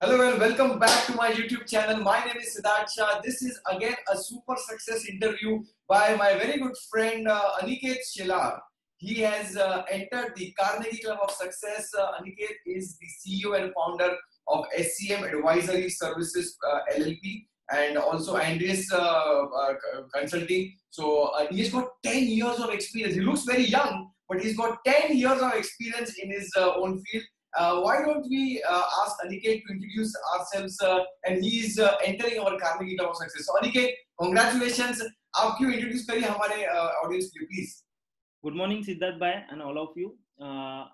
Hello and welcome back to my YouTube channel. My name is Siddharth Shah. This is again a super success interview by my very good friend Aniket Shelar. He has entered the Carnegie Club of Success. Aniket is the CEO and founder of SCM Advisory Services LLP and also Andreas Consulting. So he's got 10 years of experience. He looks very young, but he's got 10 years of experience in his own field. Why don't we ask Aniket to introduce ourselves and he is entering our Carnegie Club of Success. So Aniket, congratulations. आप क्यों introduce करिए हमारे audience को please. Good morning, Siddharth Bhai and all of you.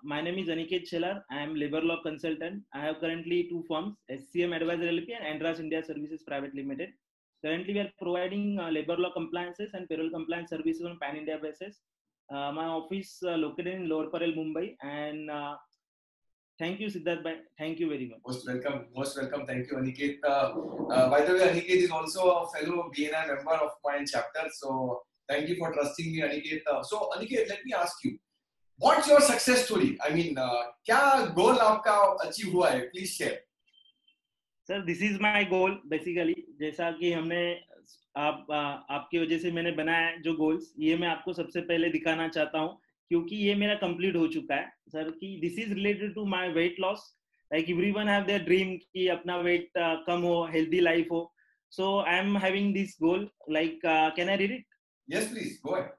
My name is Aniket Shelar. I am labor law consultant. I have currently two firms, SCM Advisor LLP and Andras India Services Private Limited. Currently, we are providing labor law compliances and payroll compliance services on pan-India basis. My office located in Lower Parel, Mumbai. And thank you, Siddharth Bhai. Thank you very much. Most welcome. Most welcome. Thank you, Aniket. By the way, Aniket is also a fellow BNI member of my chapter. So thank you for trusting me, Aniket. So Aniket, let me ask you, what's your success story? I mean, क्या goal आपका achieve हुआ है? Please share. Sir, this is my goal basically. जैसा कि हमने आपकी वजह से मैंने बनाया जो गोल्स, ये मैं आपको सबसे पहले दिखाना चाहता हूँ क्योंकि ये मेरा कंप्लीट हो चुका है सर कि this is related to my weight loss. Like everyone have their dream कि अपना वेट कम हो, हेल्दी लाइफ हो. So I am having this goal. Like can I read it? Yes, please go ahead.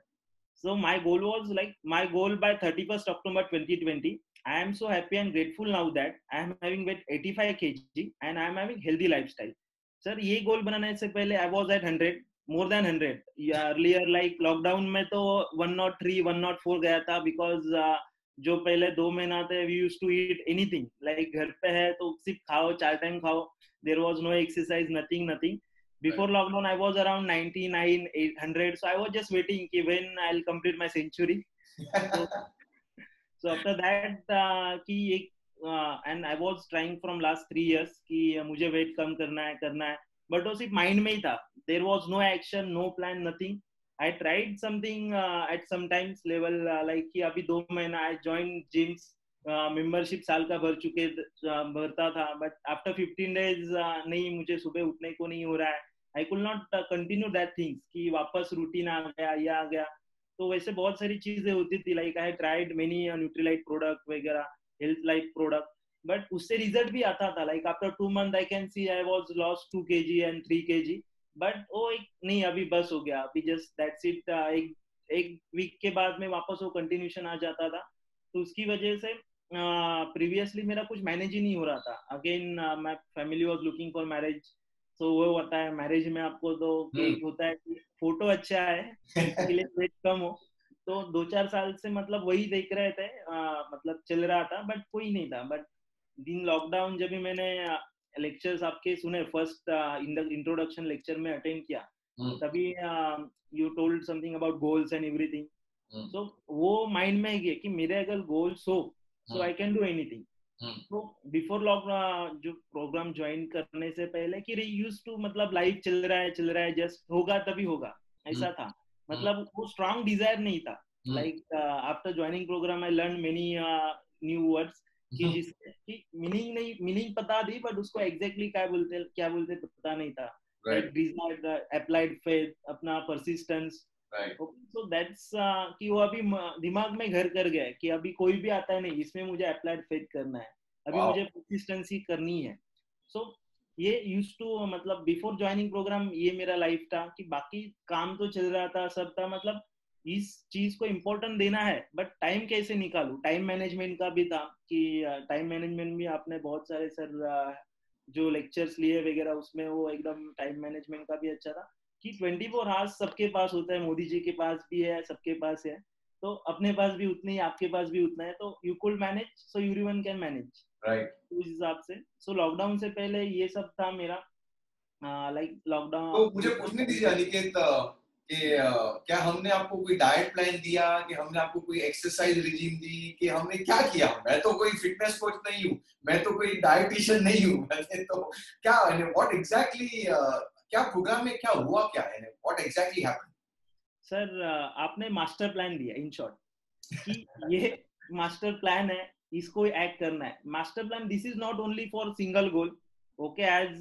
So my goal was like my goal by 31st October 2020. I am so happy and grateful now that I am having weight 85 kg and I am having healthy lifestyle. Sir, ये गोल बनाने से पहले I was at 100, more than 100. Earlier like lockdown में तो 103, 104 गया था because जो पहले 2 महीना थे we used to eat anything. Like घर पे है तो सिर्फ खाओ, 4 टाइम खाओ. There was no exercise, nothing. Before lockdown, I was around 99, 800. So I was just waiting when I'll complete my century. So after that, and I was trying from last 3 years कि मुझे weight कम करना है. But वो सिर्फ mind में ही था. There was no action, no plan, nothing. I tried something at sometimes level like कि अभी 2 महीना I joined gyms. मेंबरशिप साल का भरता था बट आफ्टर 15 days नहीं, मुझे सुबह उठने को नहीं हो रहा है. I could not continue that things कि वापस रूटीन आ गया. तो वैसे बहुत सारी चीजें होती थी. Like I tried many Nutrilite product वगैरह, हेल्थ लाइफ प्रोडक्ट, बट उससे रिजल्ट भी आता था. Like after 2 months I can see I was lost 2 kg and 3 kg. But वो एक नहीं, अभी बस हो गया, अभी जस्ट दैट्स इट. एक वीक के बाद में वापस वो कंटिन्यूशन आ जाता था. तो उसकी वजह से प्रीवियसली मेरा कुछ मैनेज ही नहीं हो रहा था. Again my family was looking for marriage. So वो होता है मैरिज में आपको तो एक होता है कि फोटो अच्छा है इसके लिए वेट कम हो. तो 2-4 साल से मतलब वही देख रहे थे, मतलब चल रहा था बट कोई नहीं था. बट दिन लॉकडाउन जब भी मैंने लेक्चर्स आपके सुने, फर्स्ट इंट्रोडक्शन लेक्चर में अटेंड किया, तभी you told something about goals and everything. So वो माइंड में गया कि मेरे अगर गोल्स हो so I can do anything. तो बिफोर लॉकडाउन जो प्रोग्राम ज्वाइन करने से पहले कि यूज टू मतलब लाइफ चल रहा है जस्ट होगा तभी होगा ऐसा था. मतलब वो स्ट्रांग डिजायर नहीं था. Like after joining program I learn many new words कि जिसकी मीनिंग पता थी बट उसको एग्जैक्टली क्या बोलते पता नहीं था. लाइक डिजायर, अप्लाइड फेथ, अपना परसिस्टेंस. So that's कि वो अभी दिमाग में घर कर गया कि अभी कोई भी आता है नहीं, इसमें मुझे अप्लाइड फेथ करना है, अभी मुझे परसिस्टेंसी करनी है. सो ये यूज टू मतलब बिफोर ज्वाइनिंग प्रोग्राम ये मेरा लाइफ था कि बाकी काम तो चल रहा था, सब था. मतलब इस चीज को इम्पोर्टेंट देना है बट टाइम कैसे निकालूं, टाइम मैनेजमेंट का भी था कि टाइम मैनेजमेंट भी आपने बहुत सारे सर जो लेक्चर्स लिए वगैरह उसमें वो एकदम टाइम मैनेजमेंट का भी अच्छा था कि 24 hours सबके पास होता है. मोदी जी के पास भी है, सबके पास है, तो अपने पास भी उतनी ही, आपके पास भी उतना है. तो you could manage, so everyone can manage. Right. उस हिसाब से सो लॉकडाउन से पहले ये सब था मेरा. Like lockdown. तो मुझे पूछने दीजिए अनिकेत कि क्या हमने आपको कोई डाइट प्लान दिया, कि हमने आपको कोई एक्सरसाइज रिजीम दी, कि हमने क्या किया? मैं तो कोई फिटनेस कोच नहीं हूँ, मैं तो कोई डाइटिशियन नहीं हूँ. तो क्या व्हाट एग्जैक्टली क्या प्रोग्राम में क्या हुआ, क्या है, व्हाट एग्जैक्टली हैपेंड? सर आपने मास्टर प्लान दिया इन शॉर्ट कि ये मास्टर प्लान है, इसको एक्ट करना है. Master plan this is not only for single goal. Okay, as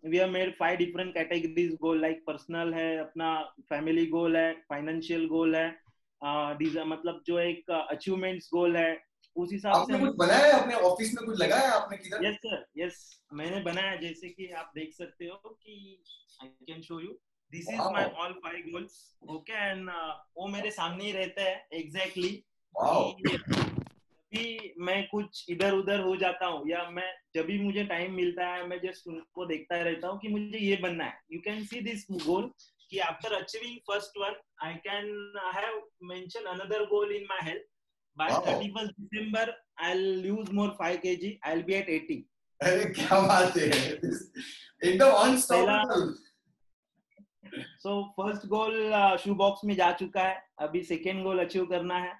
we have made 5 different categories goal, like personal है, अपना family goal है, financial goal है, मतलब जो एक achievements goal है, उस हिसाब से आपने हम कुछ बनाया है अपने ऑफिस में, कुछ लगाया है आपने किधर? यस सर, यस मैंने बनाया, जैसे कि आप देख सकते हो कि I can show you, this is my wow all 5 goals. Okay, and वो मेरे सामने ही रहता है एग्जैक्टली वाओ। कि भी मैं कुछ इधर उधर हो जाता हूँ या मैं जब भी मुझे टाइम मिलता है मैं जस्ट उनको देखता रहता हूँ कि मुझे ये बनना है। You can see this goal कि after achieving first one I can have mention another goal in my health. By वाओ 31st December I'll lose more 5 kg, I'll be at 80। अरे क्या बात है, एकदम पहला अनस्टॉपेबल। सो फर्स्ट गोल शू box में जा चुका है, अभी सेकेंड गोल अचीव करना है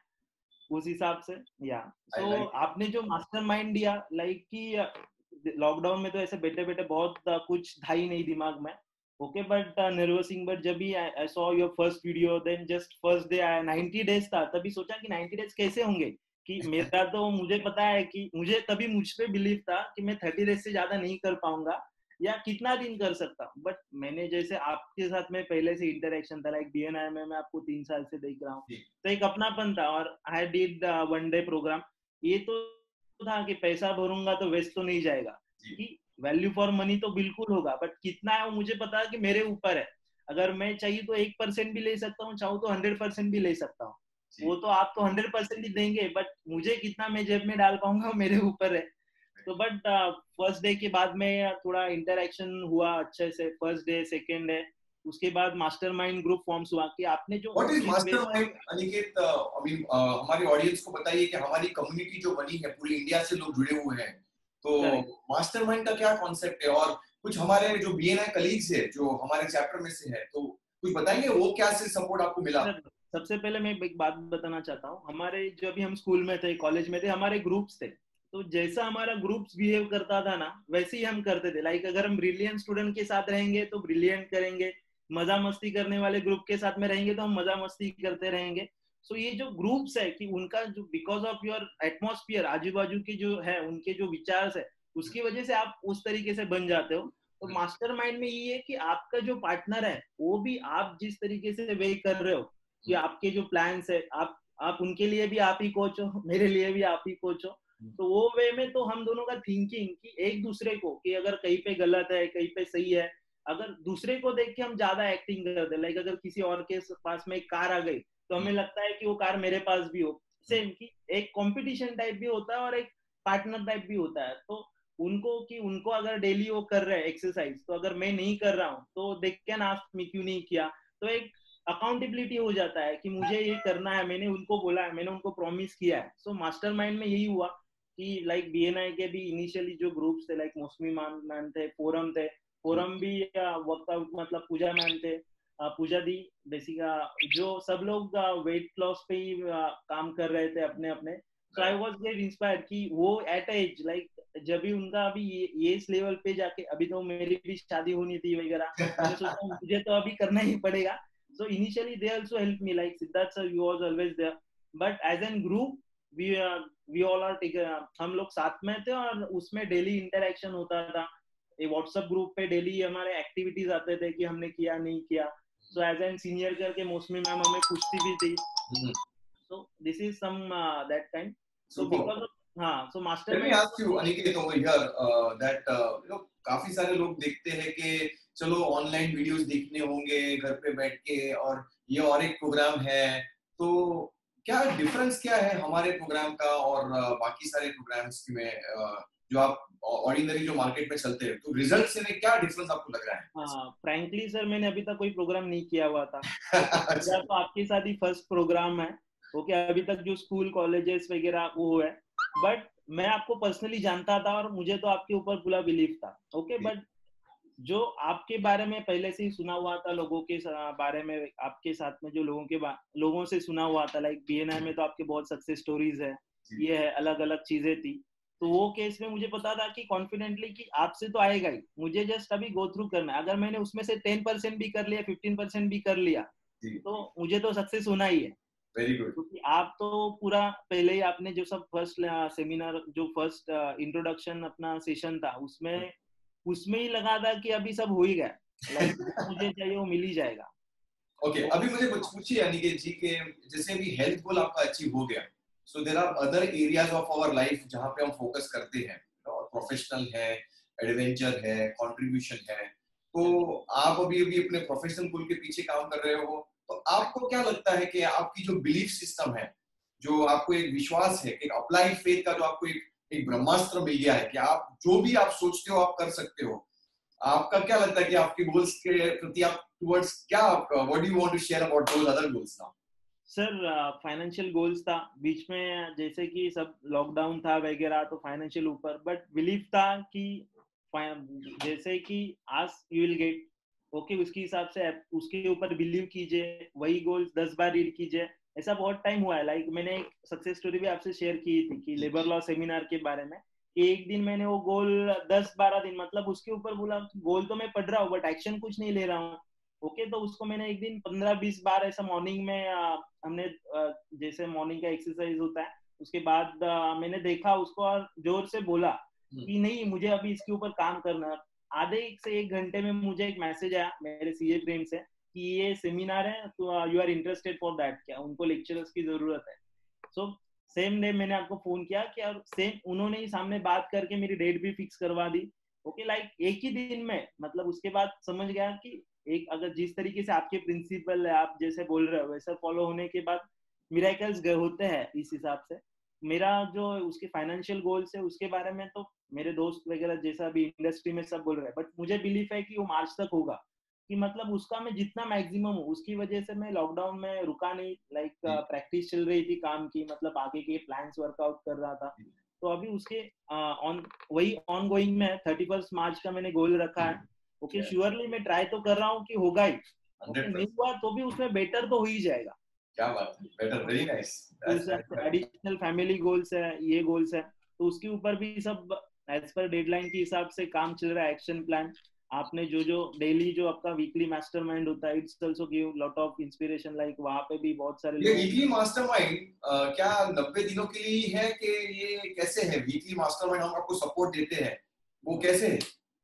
उस हिसाब से। या आई सो लाइक आपने जो मास्टरमाइंड दिया, लाइक कि लॉकडाउन में तो ऐसे बैठे बैठे बहुत कुछ था ही नहीं दिमाग में। ओके, बट नर्वसिंग, बट जब भी I saw your first video, then just first day आया 90 डेज था, तभी सोचा कि 90 डेज कैसे होंगे, कि मेरा तो मुझे पता है कि मुझे तभी मुझ पे बिलीव था कि मैं 30 डेज से ज्यादा नहीं कर पाऊंगा या कितना दिन कर सकता हूँ। बट मैंने जैसे आपके साथ में पहले से इंटरेक्शन था, लाइक बीएनआई में मैं आपको 3 साल से देख रहा हूँ, जी तो एक अपनापन था। और आई डिड 1 डे प्रोग्राम, ये तो था कि पैसा भरूंगा तो वेस्ट तो नहीं जाएगा, जी कि वैल्यू फॉर मनी तो बिल्कुल होगा, बट कितना है वो मुझे पता है कि मेरे ऊपर है। अगर मैं चाहिए तो 1% भी ले सकता हूँ, चाहूँ तो 100% भी ले सकता हूँ। जी। वो तो आप तो 100% ही देंगे, बट मुझे कितना मैं जेब में डाल पाऊंगा मेरे ऊपर है। तो बट फर्स्ट डे के बाद में थोड़ा इंटरेक्शन हुआ अच्छे से, फर्स्ट डे सेकेंड डे, उसके बाद मास्टरमाइंड ग्रुप फॉर्म्स हुआ कि आपने जो व्हाट इज जिस वे मास्टरमाइंड अनिकेत? आई मीन हमारे ऑडियंस को बताइए कि हमारी कम्युनिटी जो बनी है पूरी इंडिया से लोग जुड़े हुए हैं, तो करेक्ट मास्टरमाइंड का क्या कॉन्सेप्ट है? और कुछ हमारे जो बीएनआई कलीग्स है जो हमारे चैप्टर में से है, तो कुछ बताएंगे वो क्या से सपोर्ट आपको मिला? सर, सबसे पहले मैं एक बात बताना चाहता हूँ, हमारे जब भी हम स्कूल में थे, कॉलेज में थे, हमारे ग्रुप्स थे, तो जैसा हमारा ग्रुप्स बिहेव करता था ना, वैसे ही हम करते थे। लाइक अगर हम ब्रिलियंट स्टूडेंट के साथ रहेंगे तो ब्रिलियंट करेंगे, मजा मस्ती करने वाले ग्रुप के साथ में रहेंगे तो हम मजा मस्ती करते रहेंगे। सो ये जो ग्रुप्स है कि उनका जो बिकॉज ऑफ योर एटमोस्फियर, आजू बाजू के जो है उनके जो विचार है, उसकी वजह से आप उस तरीके से बन जाते हो। तो मास्टरमाइंड में ये है कि आपका जो पार्टनर है वो भी आप जिस तरीके से वे कर रहे हो, कि आपके जो प्लान्स है, आप उनके लिए भी आप ही कोच हो, मेरे लिए भी आप ही कोच हो। तो वो वे में तो हम दोनों का थिंकिंग कि एक दूसरे को, कि अगर कहीं पे गलत है कहीं पे सही है, अगर दूसरे को देख के हम ज्यादा एक्टिंग करते हैं। लाइक अगर किसी और के पास में एक कार आ गई तो हमें लगता है कि वो कार मेरे पास भी हो। सेम कि एक कंपटीशन टाइप भी होता है और एक पार्टनर टाइप भी होता है। तो उनको कि उनको अगर डेली वो कर रहे हैं एक्सरसाइज, तो अगर मैं नहीं कर रहा हूँ तो दे कैन आस्क मी क्यों नहीं किया। तो एक अकाउंटेबिलिटी हो जाता है कि मुझे ये करना है, मैंने उनको बोला है, मैंने उनको प्रॉमिस किया है। सो मास्टरमाइंड में यही हुआ कि लाइक बीएनआई के भी इनिशियली जो ग्रुप्स थे, लाइक मौसमी मैम थे, फोरम थे, फोरम भी वर्कआउट मतलब पूजा मैम थे, पूजा दी बेसिक, जो सब लोग वेट लॉस पे ही काम कर रहे थे अपने अपने। सो आई वाज गेट इंस्पायर्ड कि वो एट एज लाइक जब भी उनका अभी ये इस लेवल पे जाके, अभी तो मेरी भी शादी होनी थी वगैरह, मैंने सोचा मुझे तो अभी करना ही पड़ेगा। So initially they also helped me, like Siddharth sir, you was always there. But as a group, we all are हम लोग साथ में थे और उसमें डेली इंटरेक्शन होता था। ये व्हाट्सएप ग्रुप पे डेली हमारे एक्टिविटीज आते थे कि हमने किया नहीं किया। सो एज एन सीनियर करके मौसमी मैम हमें पूछती भी थी। So this is some that kind. So super. because of हाँ, so Let me mastermind ask you, Aniket, over here, that काफी सारे लोग देखते हैं कि चलो ऑनलाइन वीडियोस देखने होंगे घर पे बैठ के, और ये और एक प्रोग्राम है, तो क्या डिफरेंस क्या है हमारे प्रोग्राम का और बाकी सारे प्रोग्राम्स में, जो आप ऑर्डिनरी जो मार्केट में चलते हैं, तो रिजल्ट्स में क्या डिफरेंस आपको लग रहा है? हाँ, फ्रैंकली सर मैंने अभी तक कोई प्रोग्राम नहीं किया हुआ था। ओके, मेरा अच्छा। तो आपके साथ ही फर्स्ट प्रोग्राम है। ओके, अभी तक जो स्कूल कॉलेजेस वगैरह वो है, बट मैं आपको पर्सनली जानता था और मुझे तो आपके ऊपर पूरा बिलीव था। ओके, बट जो आपके बारे में पहले से ही सुना हुआ था, लोगों के बारे में, आपके साथ में जो लोगों से सुना हुआ था, लाइक बीएनआई में तो आपके बहुत सक्सेस स्टोरीज है, ये है, अलग अलग चीजें थी। तो वो केस में मुझे पता था कि कॉन्फिडेंटली कि आपसे तो आएगा ही, मुझे जस्ट अभी गो थ्रू करना है। अगर मैंने उसमें से 10% भी कर लिया, 15% भी कर लिया, तो मुझे तो सक्सेस होना ही है। Very good. क्योंकि आप तो पूरा पहले ही आपने जो सब फर्स्ट सेमिनार, जो फर्स्ट इंट्रोडक्शन अपना सेशन था, उसमें उसमें ही लगा था कि अभी सब हो ही गया, लाइक जो मुझे चाहिए वो मिल ही जाएगा। ओके, अभी मुझे कुछ पूछिए अनिकेत जी के जैसे अभी हेल्थ गोल आपका अचीव हो गया, so there are other areas of our life जहाँ पे हम फोकस करते हैं, प्रोफेशनल है, एडवेंचर है, कंट्रीब्यूशन है, तो आप अभी अभी अपने प्रोफेशनल गोल के पीछे काम कर रहे हो, तो आपको क्या लगता है कि आपकी जो बिलीफ सिस्टम है, जो आपको एक विश्वास है, एक अप्लाइड फेथ का जो आपको एक ब्रह्मास्त्र मिल गया है कि आप जो भी आप सोचते हो आप कर सकते हो, आपका क्या लगता है कि आपके गोल्स के प्रति आप टुवर्ड्स क्या आपका what do you want to share about those other goals now? Sir financial goals था बीच में, जैसे कि सब लॉकडाउन था वगैरह, तो फाइनेंशियल ऊपर, बट बिलीव था कि जैसे कि आज यू विल गेट, ओके, उसके हिसाब से उसके ऊपर बिलीव कीजिए, वही गोल्स 10 बार रीड कीजिए। ऐसा बहुत टाइम हुआ है, लाइक मैंने एक सक्सेस स्टोरी भी आपसे शेयर की थी कि लेबर लॉ सेमिनार के बारे में, कि एक दिन मैंने वो गोल 10-12 दिन मतलब उसके ऊपर बोला, गोल तो मैं पढ़ रहा हूँ बट एक्शन कुछ नहीं ले रहा हूँ, ओके, तो उसको मैंने एक दिन 15-20 बार ऐसा मॉर्निंग में हमने जैसे मॉर्निंग का एक्सरसाइज होता है उसके बाद मैंने देखा उसको और जोर से बोला कि नहीं मुझे अभी इसके ऊपर काम करना है। आधे से 1 घंटे में मुझे एक मैसेज आया मेरे सीए फ्रेंड से कि ये सेमिनार है तो you are interested for that, क्या उनको लेक्चरर्स की जरूरत है। सो सेम डे मैंने आपको फोन किया कि और सेम उन्होंने ही सामने बात करके मेरी डेट भी फिक्स करवा दी, ओके, लाइक एक ही दिन में, मतलब उसके बाद समझ गया कि एक अगर जिस तरीके से आपके प्रिंसिपल है आप जैसे बोल रहे हो वैसा फॉलो होने के बाद मिराकल्स होते हैं। इस हिसाब से मेरा जो उसके फाइनेंशियल गोल्स है उसके बारे में तो मेरे दोस्त वगैरह जैसा भी इंडस्ट्री में सब बोल रहे हैं, बट मुझे बिलीफ है कि वो मार्च तक होगा, कि मतलब उसका मैं जितना मैक्सिमम हूँ उसकी वजह से मैं लॉकडाउन में रुका नहीं, लाइक प्रैक्टिस चल रही थी काम की, मतलब आगे के प्लान्स वर्कआउट कर रहा था। तो अभी उसके ऑन वही ऑन गोइंग में 31 मार्च का मैंने गोल रखा है, ओके, श्योरली मैं ट्राई तो कर रहा हूँ कि होगा ही, ओके, नहीं हुआ तो भी उसमें बेटर तो हो ही जाएगा। क्या बात है, better, very nice, additional family goals है, ये गोल्स है, तो उसके ऊपर भी सब एज पर डेडलाइन के हिसाब से काम चल रहा है, एक्शन प्लान। आपने जो जो डेली जो आपका वीकली मास्टरमाइंड होता है, it's also give lot of inspiration, like वहां पे भी बहुत सारे ये लोग। वीकली मास्टरमाइंड क्या 90 दिनों के लिए है कि ये कैसे है वीकली मास्टरमाइंड हम आपको सपोर्ट देते हैं, वो कैसे है,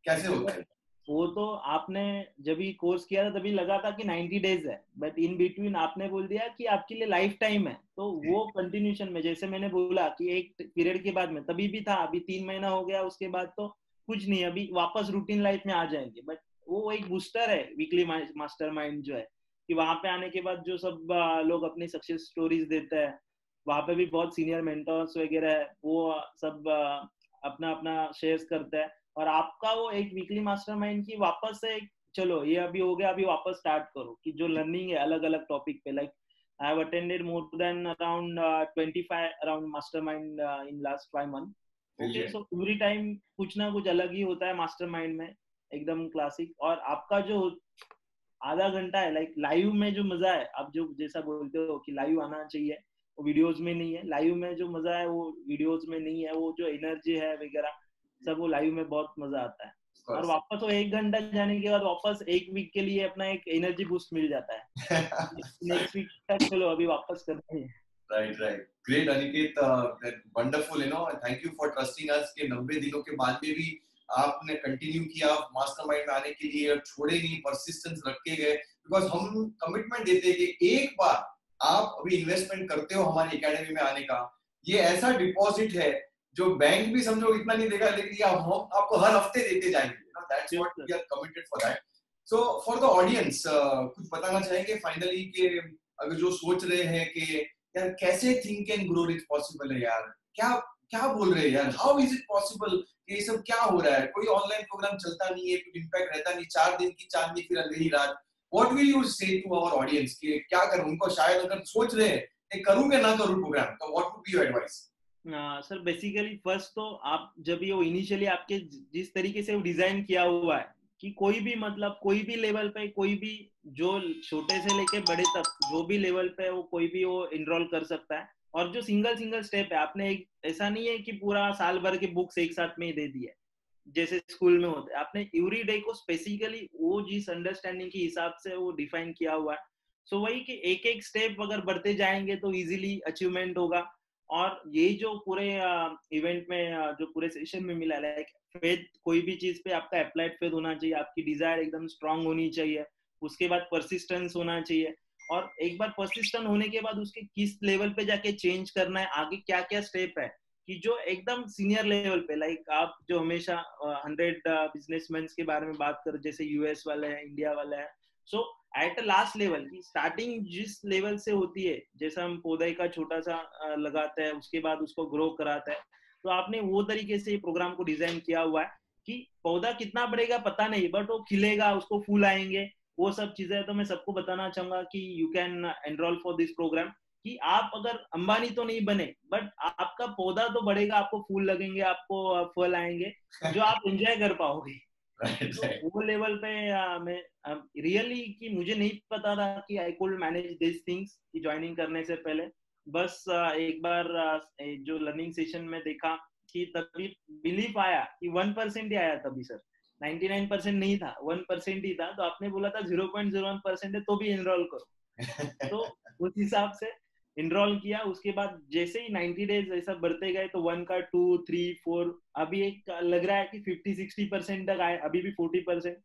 कैसे होता है? वो तो आपने जब भी कोर्स किया था तभी लगा था कि 90 डेज है, बट इन बिटवीन आपने बोल दिया कि आपके लिए लाइफ टाइम है, तो वो कंटिन्यूशन में जैसे मैंने बोला कि एक पीरियड के बाद में तभी भी था, अभी 3 महीना हो गया उसके बाद तो कुछ नहीं, अभी वापस रूटीन लाइफ में आ जाएंगे, बट वो एक बूस्टर है वीकली मास्टरमाइंड जो है, कि वहां पे आने के बाद जो सब लोग अपनी सक्सेस स्टोरीज देते हैं, वहां पे भी बहुत सीनियर मेंटर्स वगैरह है, वो सब अपना अपना शेयर करते हैं, और आपका वो एक वीकली मास्टरमाइंड की वापस से एक, चलो ये अभी हो गया, अभी वापस स्टार्ट करो, कि जो लर्निंग है अलग अलग टॉपिक पे, like I have attended more than around 25 around mastermind in last 5 month, okay, so every time कुछ ना कुछ अलग ही होता है मास्टरमाइंड में, एकदम क्लासिक। और आपका जो आधा घंटा है, लाइक लाइव में जो मजा है, आप जो जैसा बोलते हो कि लाइव आना चाहिए, वो वीडियोस में नहीं है, लाइव में जो मजा है वो वीडियोस में नहीं है, वो जो एनर्जी है वगैरह सब वो लाइव में बहुत मजा आता है। और वापस वो 1 घंटा जाने के बाद वापस एक वीक के लिए अपना एक एनर्जी बूस्ट मिल जाता है, नेक्स्ट वीक तक चलो अभी वापस करना है। Right right, great Aniket, wonderful, thank you for trusting us के 90 दिनों के बाद में भी आपने कंटिन्यू किया मास्टरमाइंड में आने के लिए और छोड़े नहीं, परसिस्टेंस रखे गए, बिकॉज हम कमिटमेंट देते हैं कि एक बार आप अभी इन्वेस्टमेंट करते हो हमारी एकेडमी में आने का, ये ऐसा डिपॉजिट है जो बैंक भी समझो इतना नहीं देगा, लेकिन ये हम आपको हर हफ्ते देते जाएंगे, that's what we are committed for that. So for the audience कुछ बताना चाहेंगे फाइनली कि अगर जो सोच रहे हैं कि यार कैसे think and grow rich possible है, यार क्या क्या बोल रहे हैं यार, हाउ इज इट पॉसिबल, ये सब क्या हो रहा है, कोई ऑनलाइन प्रोग्राम चलता नहीं है, कुछ इम्पैक्ट रहता नहीं, 4 दिन की चांदनी फिर अंधेरी रात, व्हाट विल यू से टू आवर ऑडियंस कि क्या करूं, उनको शायद अगर सोच रहे हैं कि करूं कि ना करूं प्रोग्राम, तो what would be your advice? Sir basically first तो आप जब ये वो इनिशियली आपके जिस तरीके से वो डिजाइन किया हुआ है कि कोई भी मतलब कोई भी लेवल पे, कोई भी जो छोटे से लेके बड़े तक जो भी लेवल पे वो कोई भी वो इनरोल कर सकता है, और जो सिंगल सिंगल स्टेप है, आपने एक ऐसा नहीं है कि पूरा साल भर के बुक्स एक साथ में ही दे दिए जैसे स्कूल में होते, आपने एवरी डे को स्पेसिफिकली वो जिस अंडरस्टैंडिंग के हिसाब से वो डिफाइन किया हुआ है। सो वही कि एक एक स्टेप अगर बढ़ते जाएंगे तो इजीली अचीवमेंट होगा। और ये जो पूरे इवेंट में जो पूरे सेशन में मिला, लाइक फेथ, कोई भी चीज पे आपका अप्लाइड फेथ होना चाहिए, आपकी डिजायर एकदम स्ट्रांग होनी चाहिए, उसके बाद परसिस्टेंस होना चाहिए, और एक बार परसिस्टेंट होने के बाद उसके किस लेवल पे जाके चेंज करना है, आगे क्या क्या स्टेप है, कि जो एकदम सीनियर लेवल पे, लाइक आप जो हमेशा 100 बिजनेसमैन के बारे में बात कर, जैसे यूएस वाले हैं, इंडिया वाले हैं, सो एट लास्ट लेवल की स्टार्टिंग जिस लेवल से होती है, जैसा हम पौधे का छोटा सा लगाते हैं, उसके बाद उसको ग्रो कराते हैं, तो आपने वो तरीके से प्रोग्राम को डिजाइन किया हुआ है कि पौधा कितना बढ़ेगा पता नहीं, बट वो खिलेगा, उसको फूल आएंगे, वो सब चीजें। तो मैं सबको बताना चाहूंगा कि you can enroll for this program, कि आप अगर अंबानी तो नहीं बने, बट आपका पौधा तो बढ़ेगा, आपको फूल लगेंगे, आपको फल आएंगे जो आप एंजॉय कर पाओगे। तो वो लेवल पे मैं रियली कि मुझे नहीं पता था कि I could manage this things की ज्वाइनिंग करने से पहले। बस एक बार जो लर्निंग सेशन में देखा कि तभी बिलीफ आया कि 1% ही आया तभी सर, 99% नहीं था, 1% ही था। तो आपने बोला था 0.01% है तो भी एनरोल करो। तो उस हिसाब से इनरोल किया। उसके बाद जैसे ही 90 डेज ऐसा बढ़ते गए तो 1 का 2, 3, 4, अभी एक लग रहा है कि 50-60% तक आए, अभी भी 40%।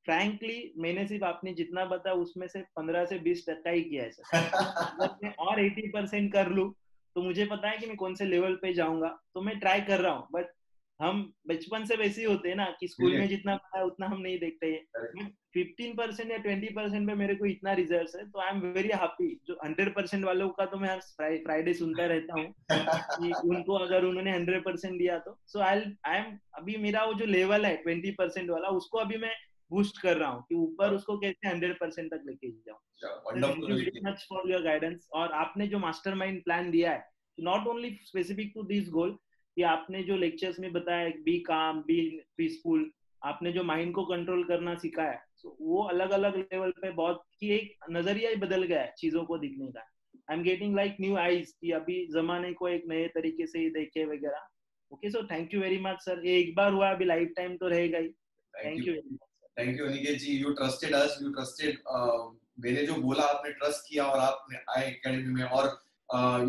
फ्रैंकली मैंने सिर्फ आपने जितना बताया उसमें से 15 से 20% ही किया है सर। अगर मैं और 80% कर लूं तो मुझे पता है कि मैं कौन से लेवल पे जाऊंगा। तो मैं ट्राई कर रहा हूँ, बट हम बचपन से वैसे ही होते हैं ना कि स्कूल में जितना पता है उतना हम नहीं देखते हैं। 15% या 20% पे मेरे को इतना रिजल्ट है, तो आई एम वेरी हैप्पी। जो 100% वालों का तो मैं हर फ्राइडे सुनता रहता हूँ कि उनको अगर उन्होंने 100% दिया तो सो आई एम, अभी मेरा वो जो लेवल है 20% वाला, उसको अभी मैं बूस्ट कर रहा हूँ कि ऊपर उसको कैसे 100% तक लेके जाऊँ। Thank you very much for your guidance. और आपने जो मास्टरमाइंड प्लान दिया है, not only specific to this goal, कि आपने जो लेक्चर्स में बताया बी काम, बी पीसफुल, आपने जो माइंड को कंट्रोल करना सिखाया, तो वो अलग अलग लेवल पे बहुत कि एक नजरिया ही बदल गया है चीजों को दिखने का। I am getting like new eyes कि अभी जमाने को एक नए तरीके से ही देखे वगैरह। Okay, so thank you very much sir. ये एक बार हुआ, अभी लाइफ टाइम तो रहेगा ही। Thank you very much. Thank you Aniket ji, you trusted us, you trusted, मैंने जो बोला आपने ट्रस्ट किया और आपने आए एकेडमी में। और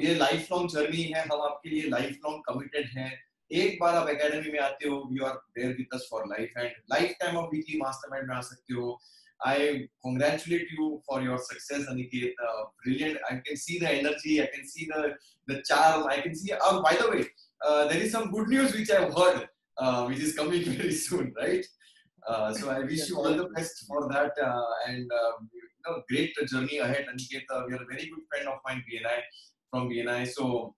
ये लाइफ लॉन्ग जर्नी है, हम आपके लिए लाइफ लॉन्ग कमिटेड हैं। एक बार आप एकेडमी में आते हो, you are there with us for life, and life time आप वीकली मास्टरमाइंड में आ सकते हो। I congratulate you for your success, Aniket. Brilliant. I can see the energy. I can see the charm. I can see. By the way, there is some good news which I've heard, which is coming very soon, right? So I wish you all the best for that, and great journey ahead, Aniket. We are a very good friend of mine, BNI, from BNI. So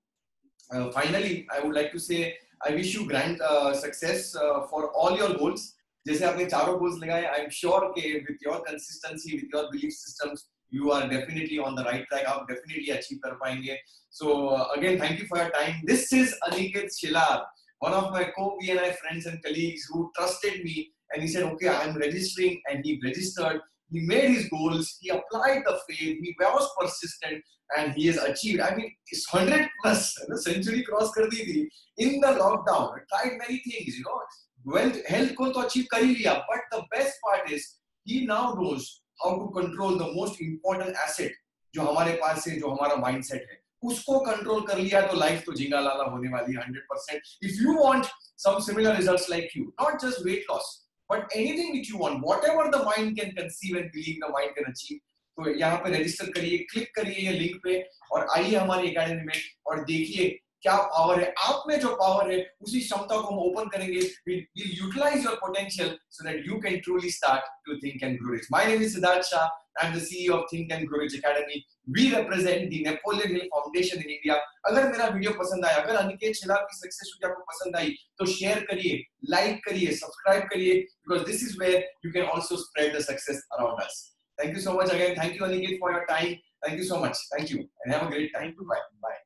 finally, I would like to say I wish you grand success for all your goals. जैसे आपने चारों goals लगाए, I am sure कि with your consistency, with your belief systems, you are definitely on the right track. आप definitely achieve कर पाएंगे। So again thank you for your time. This is Aniket Shilar, one of my co-BNI friends and colleagues who trusted me, and he said, okay, I am registering, and he registered. He made his goals, he applied the faith, he was persistent, and he has achieved. I mean, it's 100 plus, century cross kar di thi in the lockdown. Tried many things, wealth, health को तो achieve कर ही लिया, but the best part is he now knows how to control the most important asset जो हमारे पास है, जो हमारा mindset है, उसको कंट्रोल कर लिया तो लाइफ तो झिंगा लाला होने वाली 100%। If you want some similar results like you, not just weight loss, but anything which you want, whatever the mind can conceive and believe the mind can achieve, तो यहाँ पे रजिस्टर करिए, क्लिक करिए ये लिंक पे और आइए हमारी एकेडमी में और देखिए क्या पावर है आप में। जो पावर है उसी क्षमता को हम ओपन करेंगे। we'll utilize your potential so that you can truly start to think and grow rich. My name is Siddharth Shah. I'm the CEO of Think and Grow Rich Academy. We represent the Napoleon Hill Foundation in India. अगर मेरा video पसंद आया, अगर अनिकेत शिलार की success story आपको पसंद आई, तो share करिए, लाइक करिए, सब्सक्राइब करिए, because this is where you can also spread the success around us. Thank you so much again. Thank you, Aniket, for your time. Thank you so much. Thank you, and have a great time. Bye. Bye.